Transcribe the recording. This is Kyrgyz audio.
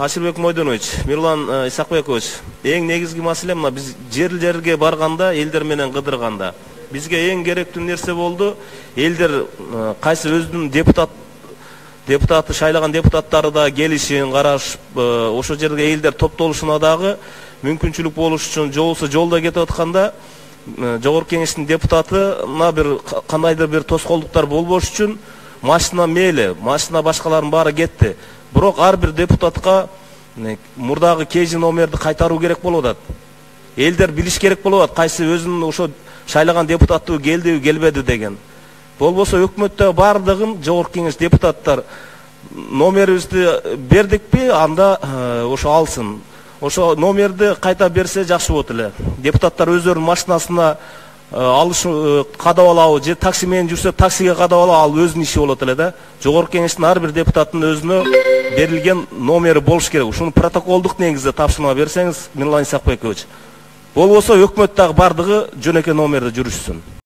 Аширбек Мойдонович, Мирлан Исакбекович, эң негизги маселе мына биз жерлерге барганда, элдер менен кыдырганда бизге эң керектүү нерсе болду. Элдер кайсы өзүнүн депутаты шайлаган депутаттары да келишин карашып, ошол жерге элдер топтолушуна дагы мүмкүнчүлүк болуш үчүн, жолсо жолдо кетип атканда Жогорку Кеңештин депутатына бир кандайдыр бир тоскоолдуктар болбош үчүн машина мейли, машина башкалардын баары кетти. Бирок ар бир депутатка мурдагы KG номерди кайтаруу керек болуп атат. Элдер билиш керек болуп атат, кайсы өзүнүн ошо шайлаган депутаты келдиби, келбеди деген. Болбосо өкмөттө бардыгын Жогорку Кеңеш депутаттар номерибизди бердикпи, анда ошо алсын. Ошо номерди кайта берсе жакшы болот эле. Депутаттар өздөрүнүн машинасына алыш кадап алабы, же такси менен жүрсө таксиге кадап алабы, ал өзүнүн иши болот эле да. Жогорку Кеңештин ар бир депутаттын өзүнө берилген номери болуш керек. Ушуну протоколдук негизде тапшырма берсеңиз, Мирлан Исакбекович. Болбосо өкмөт дагы бардыгы жөнөкөй номерде жүрүшсүн.